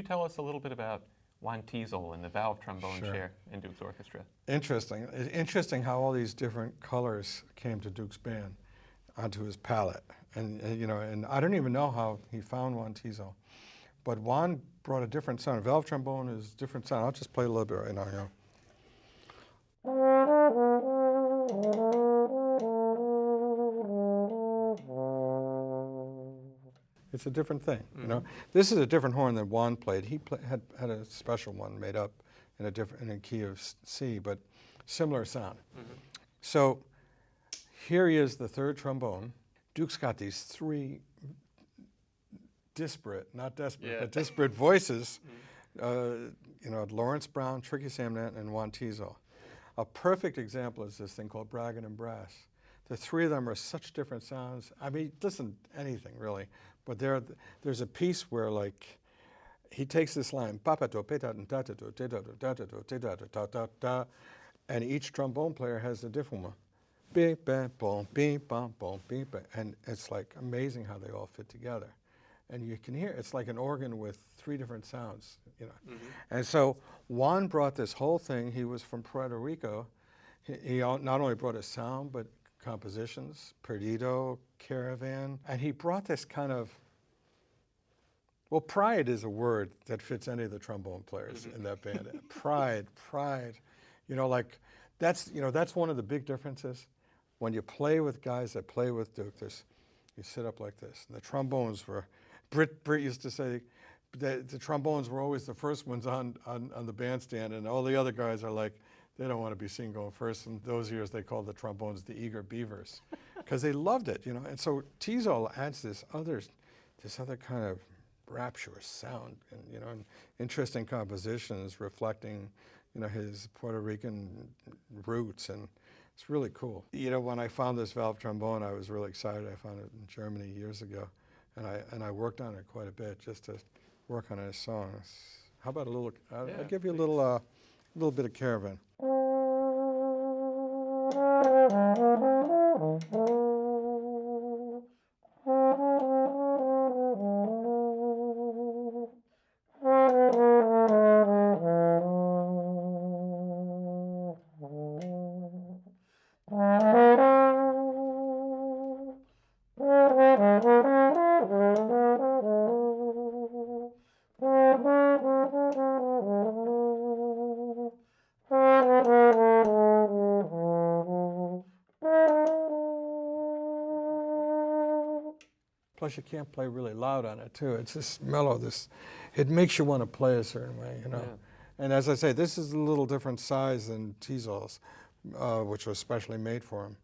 tell us a little bit about Juan Teasel and the valve trombone Sure. chair in Duke's orchestra? Interesting. It's interesting how all these different colors came to Duke's band onto his palette. And I don't even know how he found Juan Teasel. But Juan brought a different sound. Valve trombone is a different sound. I'll just play a little bit right now. It's a different thing, you know. This is a different horn than Juan played. He had a special one made up in a key of C, but similar sound. So here he is, the third trombone. Duke's got these three disparate, not desperate, but disparate voices. Lawrence Brown, Tricky Sam Nant, and Juan Teasel. A perfect example is this thing called Bragan and Brass. The three of them are such different sounds. I mean, listen, anything really. But there's a piece where, like, he takes this line, and each trombone player has a different one. Beep, bam, boom, beep, bam, boom, beep, and it's like amazing how they all fit together. And you can hear, it's like an organ with three different sounds, you know. And so Juan brought this whole thing. He was from Puerto Rico. He not only brought a sound, but compositions, Perdido, Caravan, and he brought this kind of, well, pride is a word that fits any of the trombone players in that band. Pride, you know, like that's one of the big differences. When you play with guys that play with Duke, you sit up like this. And the trombones were, Britt used to say, the trombones were always the first ones on the bandstand, and all the other guys are like, they don't want to be seen going first. And those years they called the trombones the eager beavers, because they loved it, you know. And so Teasel adds this other kind of rapturous sound, and interesting compositions reflecting, his Puerto Rican roots, and it's really cool. When I found this valve trombone, I was really excited. I found it in Germany years ago, and I worked on it quite a bit just to work on a song. How about a little? I'll give you a little bit of Caravan. Plus, you can't play really loud on it, too. It's just mellow. It makes you want to play a certain way, you know. Yeah. And as I say, this is a little different size than Teasel's, which was specially made for him.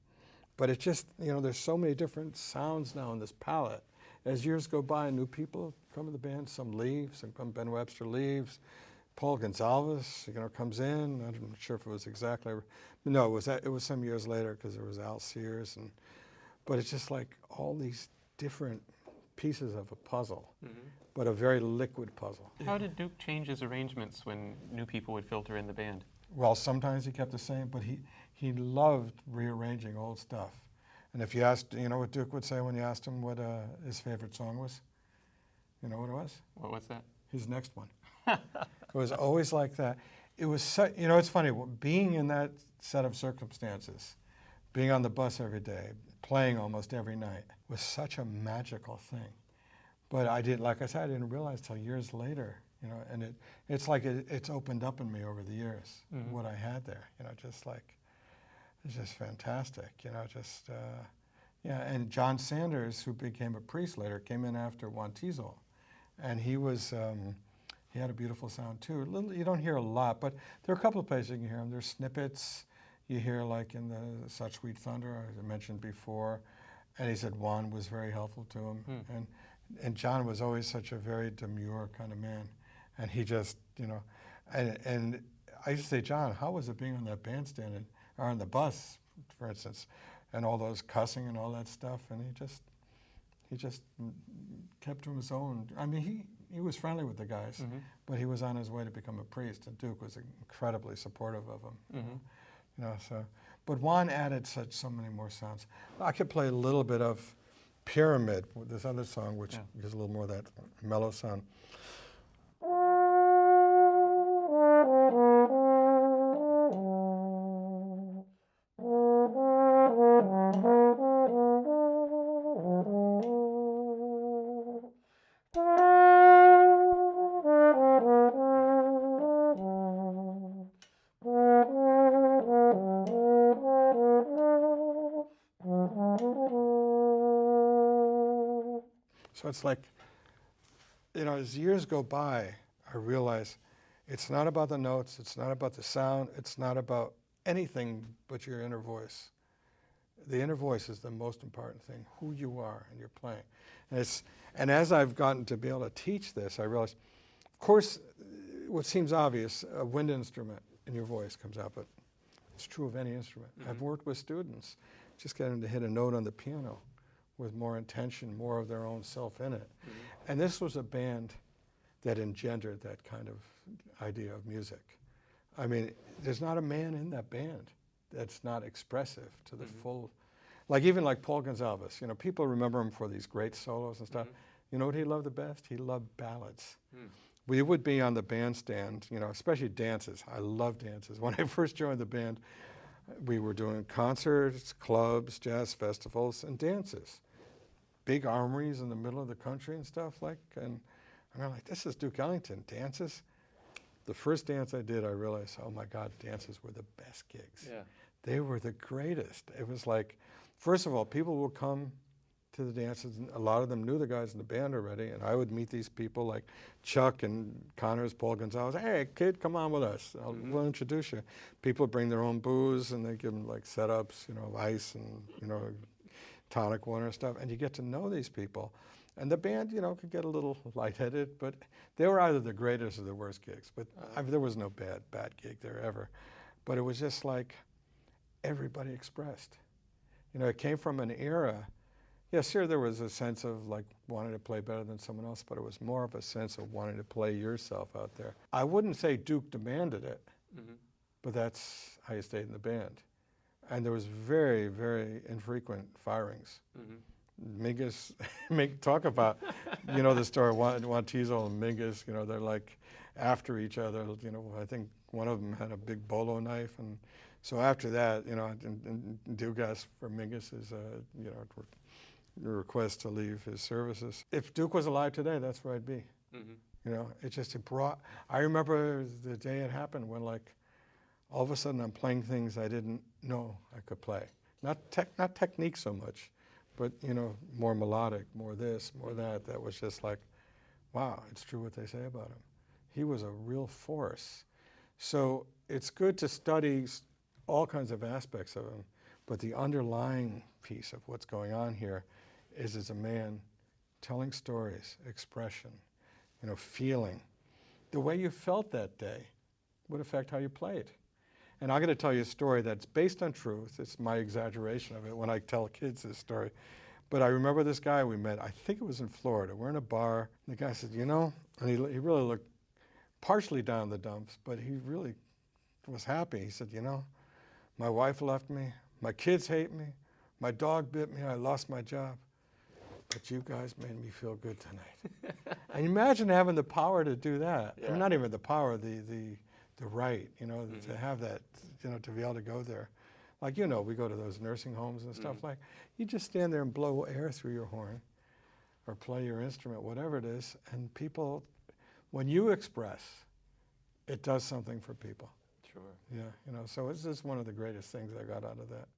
But it's just, there's so many different sounds now in this palette. As years go by, new people come to the band. Some leave. Ben Webster leaves. Paul Gonsalves, comes in. I'm not sure if it was exactly. No, it was some years later because there was Al Sears, but it's just like all these different pieces of a puzzle, but a very liquid puzzle. How did Duke change his arrangements when new people would filter in the band? Well, sometimes he kept the same, but he loved rearranging old stuff. And if you asked, what Duke would say when you asked him what his favorite song was? You know what it was? What's that? His next one. It was always like that. It was, it's funny, being in that set of circumstances, being on the bus every day, playing almost every night, was such a magical thing. But I didn't realize till years later, and it's like it's opened up in me over the years, what I had there, it's just fantastic, and John Sanders, who became a priest later, came in after Juan Teasel, and he had a beautiful sound too. You don't hear a lot, but there are a couple of places you can hear him. There's snippets you hear, like in the Such Sweet Thunder, as I mentioned before, and he said Juan was very helpful to him, and John was always such a very demure kind of man, and he just, and I used to say, John, how was it being on that bandstand or on the bus, for instance, and all those cussing and all that stuff, and he just kept to his own. I mean, he was friendly with the guys, but he was on his way to become a priest, and Duke was incredibly supportive of him. But Juan added so many more sounds. I could play a little bit of Pyramid, this other song, which is a little more of that mellow sound. So it's like, as years go by, I realize it's not about the notes, it's not about the sound, it's not about anything but your inner voice. The inner voice is the most important thing, who you are and you're playing. And as I've gotten to be able to teach this, I realized, of course, what seems obvious, a wind instrument in your voice comes out, but it's true of any instrument. Mm-hmm. I've worked with students, just get them to hit a note on the piano with more intention, more of their own self in it. Mm-hmm. And this was a band that engendered that kind of idea of music. I mean, there's not a man in that band that's not expressive to the Mm-hmm. full, even like Paul Gonsalves, people remember him for these great solos and stuff. Mm-hmm. You know what he loved the best? He loved ballads. Mm. We would be on the bandstand, especially dances. I love dances. When I first joined the band, we were doing concerts, clubs, jazz festivals, and dances. Big armories in the middle of the country and stuff and I'm like, this is Duke Ellington, dances? The first dance I did, I realized, oh my God, dances were the best gigs. Yeah. They were the greatest. It was like, first of all, people would come to the dances, and a lot of them knew the guys in the band already, and I would meet these people like Chuck and Connors, Paul Gonsalves. Hey, kid, come on with us. We'll introduce you. People would bring their own booze, and they give them like setups, ice and, tonic water and stuff, and you get to know these people. And the band, could get a little lightheaded, but they were either the greatest or the worst gigs. But there was no bad gig there ever. But it was just like everybody expressed. It came from an era. Yeah, sure, there was a sense of wanting to play better than someone else, but it was more of a sense of wanting to play yourself out there. I wouldn't say Duke demanded it, Mm-hmm. but that's how you stayed in the band. And there was very, very infrequent firings. Mm-hmm. Mingus, talk about, the story, Juan Tizo and Mingus, they're like after each other. I think one of them had a big bolo knife. And so after that, and Duke asked for Mingus's, request to leave his services. If Duke was alive today, that's where I'd be. Mm-hmm. It brought, I remember the day it happened when all of a sudden I'm playing things I didn't know I could play. Not technique so much, but more melodic, more this, more that. That was just like, wow, it's true what they say about him. He was a real force. So it's good to study all kinds of aspects of him, but the underlying piece of what's going on here is as a man telling stories, expression, feeling. The way you felt that day would affect how you played. And I'm going to tell you a story that's based on truth. It's my exaggeration of it when I tell kids this story. But I remember this guy we met, I think it was in Florida. We're in a bar, and the guy said, and he really looked partially down in the dumps, but he really was happy. He said, my wife left me, my kids hate me, my dog bit me, I lost my job, but you guys made me feel good tonight. And imagine having the power to do that. Yeah. I mean, not even the power, the right, to have that, to be able to go there. We go to those nursing homes and stuff you just stand there and blow air through your horn or play your instrument, whatever it is, and people, when you express, it does something for people. Sure. Yeah, so it's just one of the greatest things I got out of that.